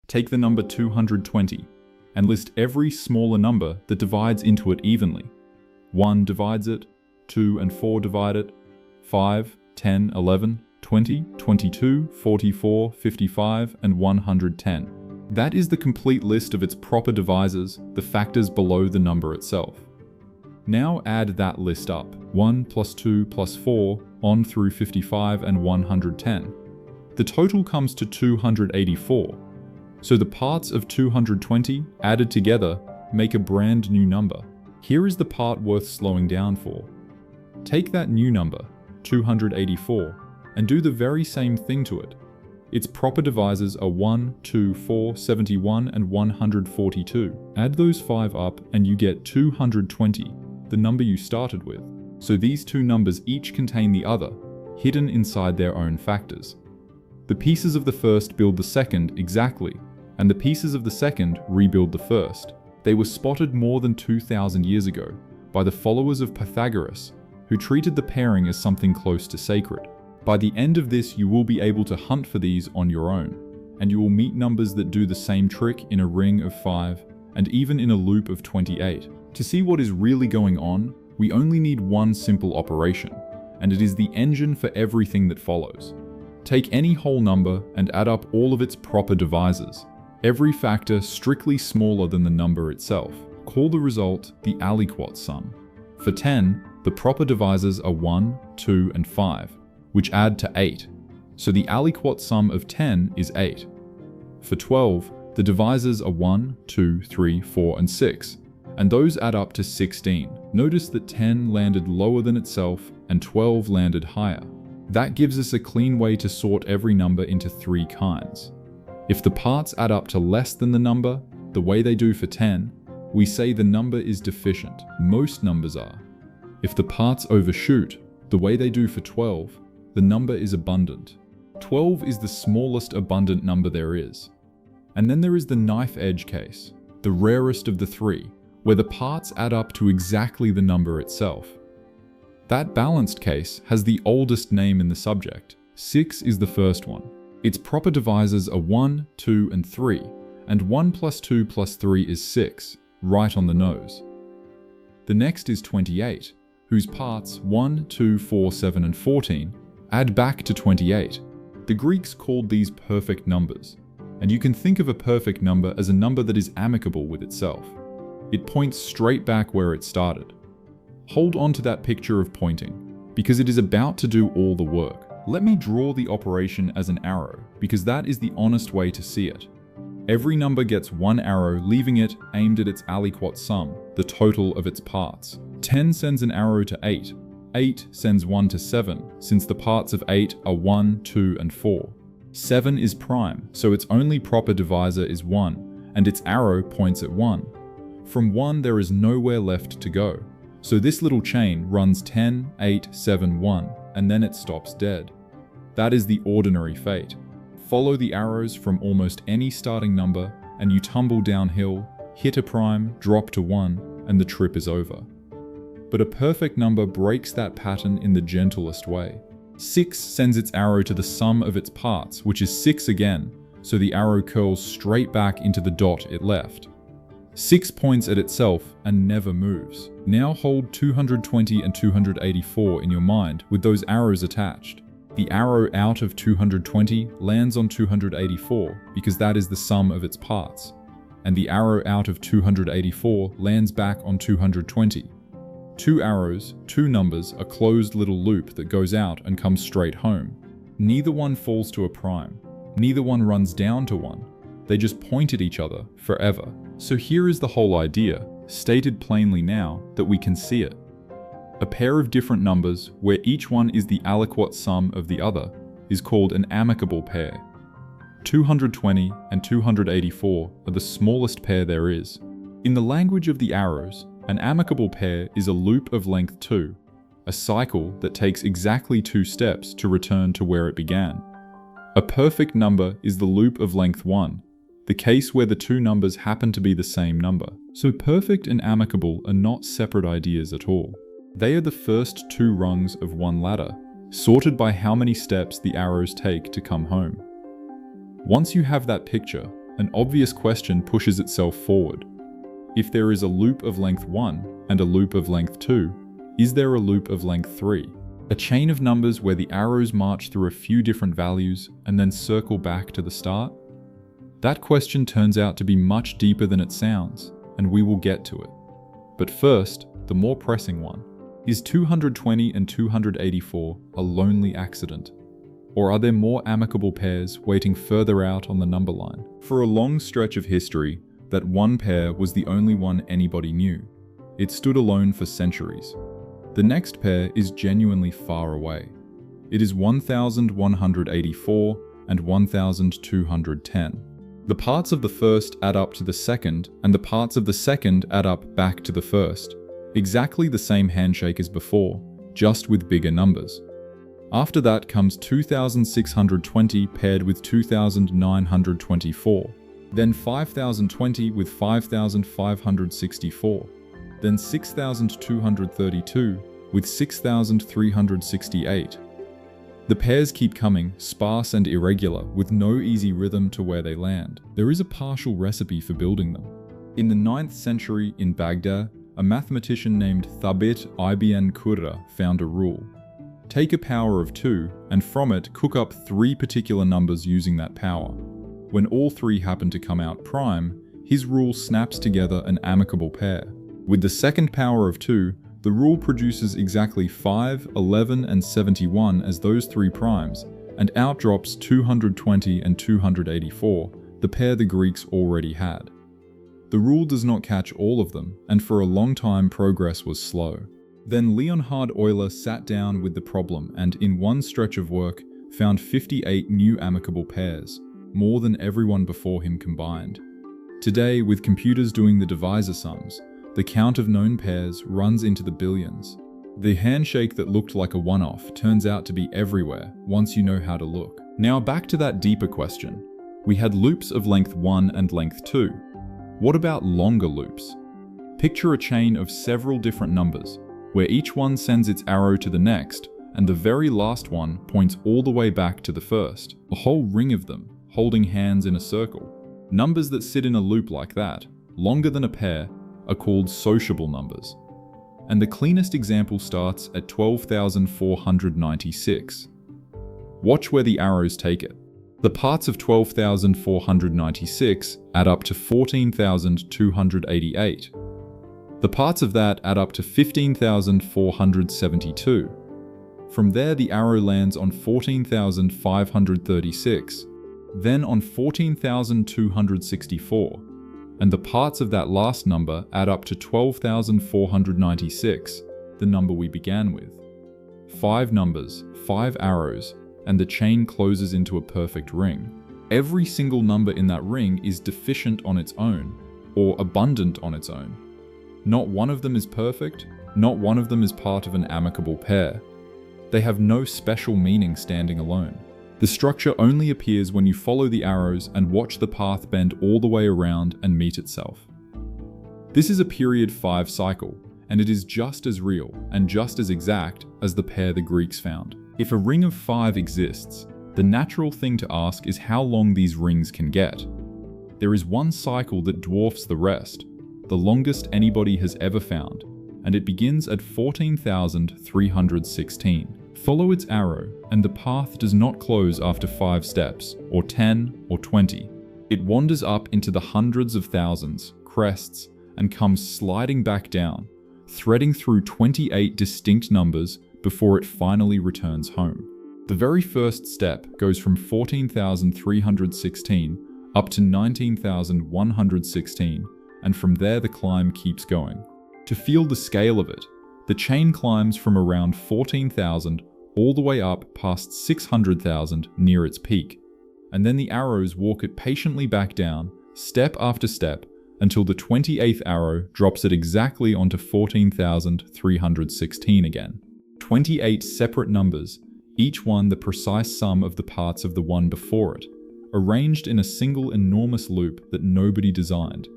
Take the number 220 and list every smaller number that divides into it evenly. 1 divides it, 2 and 4 divide it, 5, 10, 11, 20, 22, 44, 55, and 110. That is the complete list of its proper divisors, the factors below the number itself. Now add that list up, 1 plus 2 plus 4, on through 55 and 110. The total comes to 284. So the parts of 220 added together make a brand new number. Here is the part worth slowing down for. Take that new number, 284, and do the very same thing to it. Its proper divisors are 1, 2, 4, 71, and 142. Add those 5 up and you get 220, the number you started with. So these two numbers each contain the other, hidden inside their own factors. The pieces of the first build the second exactly, and the pieces of the second rebuild the first. They were spotted more than 2,000 years ago by the followers of Pythagoras, who treated the pairing as something close to sacred. By the end of this, you will be able to hunt for these on your own, and you will meet numbers that do the same trick in a ring of 5, and even in a loop of 28. To see what is really going on, we only need one simple operation, and it is the engine for everything that follows. Take any whole number and add up all of its proper divisors, every factor strictly smaller than the number itself. Call the result the aliquot sum. For 10, the proper divisors are 1, 2, and 5, which add to 8. So the aliquot sum of 10 is 8. For 12, the divisors are 1, 2, 3, 4, and 6, and those add up to 16. Notice that 10 landed lower than itself and 12 landed higher. That gives us a clean way to sort every number into 3 kinds. If the parts add up to less than the number, the way they do for 10, we say the number is deficient. Most numbers are. If the parts overshoot, the way they do for 12, the number is abundant. 12 is the smallest abundant number there is. And then there is the knife edge case, the rarest of the 3, where the parts add up to exactly the number itself. That balanced case has the oldest name in the subject. 6 is the first one. Its proper divisors are 1, 2, and 3, and 1 plus 2 plus 3 is 6, right on the nose. The next is 28, whose parts 1, 2, 4, 7, and 14 add back to 28. The Greeks called these perfect numbers, and you can think of a perfect number as a number that is amicable with itself. It points straight back where it started. Hold on to that picture of pointing, because it is about to do all the work. Let me draw the operation as an arrow, because that is the honest way to see it. Every number gets one arrow, leaving it aimed at its aliquot sum, the total of its parts. 10 sends an arrow to 8. 8 sends 1 to 7, since the parts of 8 are 1, 2, and 4. 7 is prime, so its only proper divisor is 1, and its arrow points at 1. From 1 there is nowhere left to go, so this little chain runs 10, 8, 7, 1, and then it stops dead. That is the ordinary fate. Follow the arrows from almost any starting number, and you tumble downhill, hit a prime, drop to 1, and the trip is over. But a perfect number breaks that pattern in the gentlest way. 6 sends its arrow to the sum of its parts, which is 6 again, so the arrow curls straight back into the dot it left. 6 points at itself and never moves. Now hold 220 and 284 in your mind with those arrows attached. The arrow out of 220 lands on 284 because that is the sum of its parts, and the arrow out of 284 lands back on 220. 2 arrows, 2 numbers, a closed little loop that goes out and comes straight home. Neither one falls to a prime. Neither one runs down to 1. They just point at each other forever. So here is the whole idea, stated plainly now that we can see it. A pair of different numbers, where each one is the aliquot sum of the other, is called an amicable pair. 220 and 284 are the smallest pair there is. In the language of the arrows, an amicable pair is a loop of length 2, a cycle that takes exactly 2 steps to return to where it began. A perfect number is the loop of length 1, the case where the 2 numbers happen to be the same number. So perfect and amicable are not separate ideas at all. They are the first 2 rungs of one ladder, sorted by how many steps the arrows take to come home. Once you have that picture, an obvious question pushes itself forward. If there is a loop of length 1 and a loop of length 2, is there a loop of length 3? A chain of numbers where the arrows march through a few different values and then circle back to the start? That question turns out to be much deeper than it sounds, and we will get to it. But first, the more pressing one. Is 220 and 284 a lonely accident? Or are there more amicable pairs waiting further out on the number line? For a long stretch of history, that one pair was the only one anybody knew. It stood alone for centuries. The next pair is genuinely far away. It is 1184 and 1210. The parts of the first add up to the second, and the parts of the second add up back to the first. Exactly the same handshake as before, just with bigger numbers. After that comes 2620 paired with 2924, then 5020 with 5564, then 6232 with 6368. The pairs keep coming, sparse and irregular, with no easy rhythm to where they land. There is a partial recipe for building them. In the 9th century in Baghdad, a mathematician named Thabit ibn Qurra found a rule. Take a power of 2, and from it cook up 3 particular numbers using that power. When all 3 happen to come out prime, his rule snaps together an amicable pair. With the second power of 2, the rule produces exactly 5, 11, and 71 as those 3 primes, and out drops 220 and 284, the pair the Greeks already had. The rule does not catch all of them, and for a long time progress was slow. Then Leonhard Euler sat down with the problem and, in one stretch of work, found 58 new amicable pairs, more than everyone before him combined. Today, with computers doing the divisor sums, the count of known pairs runs into the billions. The handshake that looked like a one-off turns out to be everywhere once you know how to look. Now back to that deeper question. We had loops of length 1 and length 2. What about longer loops? Picture a chain of several different numbers, where each one sends its arrow to the next, and the very last one points all the way back to the first. A whole ring of them, holding hands in a circle. Numbers that sit in a loop like that, longer than a pair, are called sociable numbers. And the cleanest example starts at 12,496. Watch where the arrows take it. The parts of 12,496 add up to 14,288. The parts of that add up to 15,472. From there, the arrow lands on 14,536, then on 14,264. And the parts of that last number add up to 12,496, the number we began with. 5 numbers, 5 arrows, and the chain closes into a perfect ring. Every single number in that ring is deficient on its own, or abundant on its own. Not one of them is perfect, not one of them is part of an amicable pair. They have no special meaning standing alone. The structure only appears when you follow the arrows and watch the path bend all the way around and meet itself. This is a period 5 cycle, and it is just as real and just as exact as the pair the Greeks found. If a ring of 5 exists, the natural thing to ask is how long these rings can get. There is one cycle that dwarfs the rest, the longest anybody has ever found, and it begins at 14,316. Follow its arrow, and the path does not close after 5 steps, or 10, or 20. It wanders up into the hundreds of thousands, crests, and comes sliding back down, threading through 28 distinct numbers before it finally returns home. The very first step goes from 14,316 up to 19,116, and from there the climb keeps going. To feel the scale of it, the chain climbs from around 14,000 all the way up past 600,000 near its peak, and then the arrows walk it patiently back down, step after step, until the 28th arrow drops it exactly onto 14,316 again. 28 separate numbers, each one the precise sum of the parts of the one before it, arranged in a single enormous loop that nobody designed.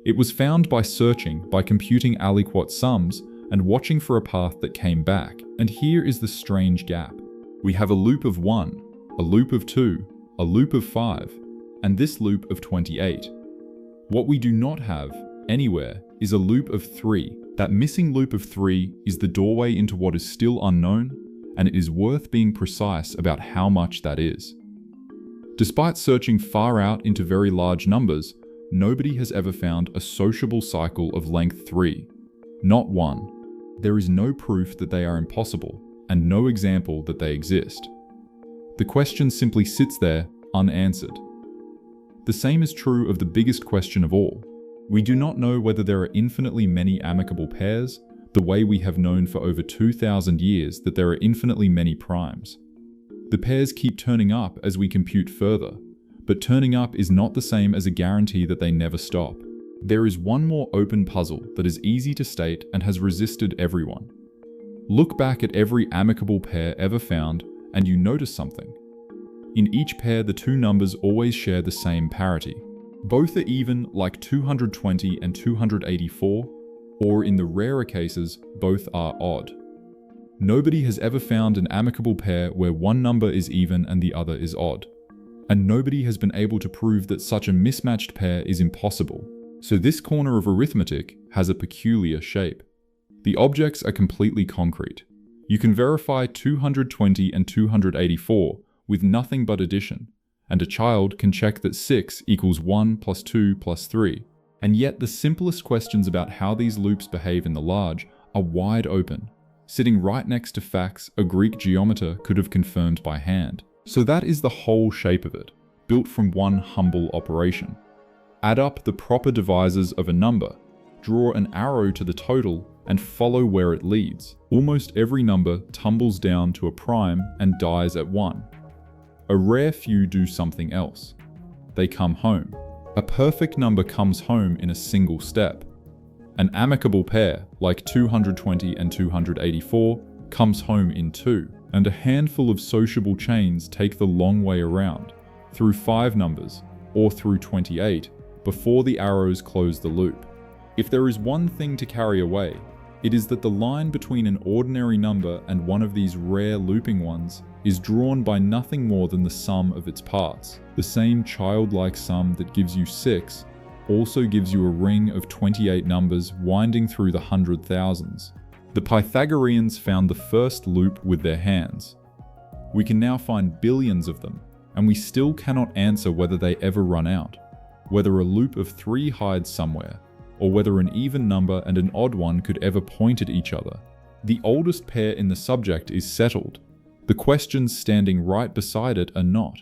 It was found by searching, by computing aliquot sums, and watching for a path that came back. And here is the strange gap. We have a loop of 1, a loop of 2, a loop of 5, and this loop of 28. What we do not have, anywhere, is a loop of 3. That missing loop of 3 is the doorway into what is still unknown, and it is worth being precise about how much that is. Despite searching far out into very large numbers, nobody has ever found a sociable cycle of length 3. Not one. There is no proof that they are impossible, and no example that they exist. The question simply sits there, unanswered. The same is true of the biggest question of all. We do not know whether there are infinitely many amicable pairs, the way we have known for over 2,000 years that there are infinitely many primes. The pairs keep turning up as we compute further, but turning up is not the same as a guarantee that they never stop. There is one more open puzzle that is easy to state and has resisted everyone. Look back at every amicable pair ever found, and you notice something. In each pair, the two numbers always share the same parity. Both are even, like 220 and 284, or in the rarer cases, both are odd. Nobody has ever found an amicable pair where one number is even and the other is odd. And nobody has been able to prove that such a mismatched pair is impossible. So this corner of arithmetic has a peculiar shape. The objects are completely concrete. You can verify 220 and 284 with nothing but addition, and a child can check that 6 equals 1 plus 2 plus 3. And yet the simplest questions about how these loops behave in the large are wide open, sitting right next to facts a Greek geometer could have confirmed by hand. So that is the whole shape of it, built from one humble operation. Add up the proper divisors of a number, draw an arrow to the total, and follow where it leads. Almost every number tumbles down to a prime and dies at 1. A rare few do something else. They come home. A perfect number comes home in a single step. An amicable pair, like 220 and 284, comes home in 2. And a handful of sociable chains take the long way around, through 5 numbers, or through 28, before the arrows close the loop. If there is one thing to carry away, it is that the line between an ordinary number and one of these rare looping ones is drawn by nothing more than the sum of its parts. The same childlike sum that gives you 6 also gives you a ring of 28 numbers winding through the 100,000s. The Pythagoreans found the first loop with their hands. We can now find billions of them, and we still cannot answer whether they ever run out, whether a loop of 3 hides somewhere, or whether an even number and an odd one could ever point at each other. The oldest pair in the subject is settled. The questions standing right beside it are not.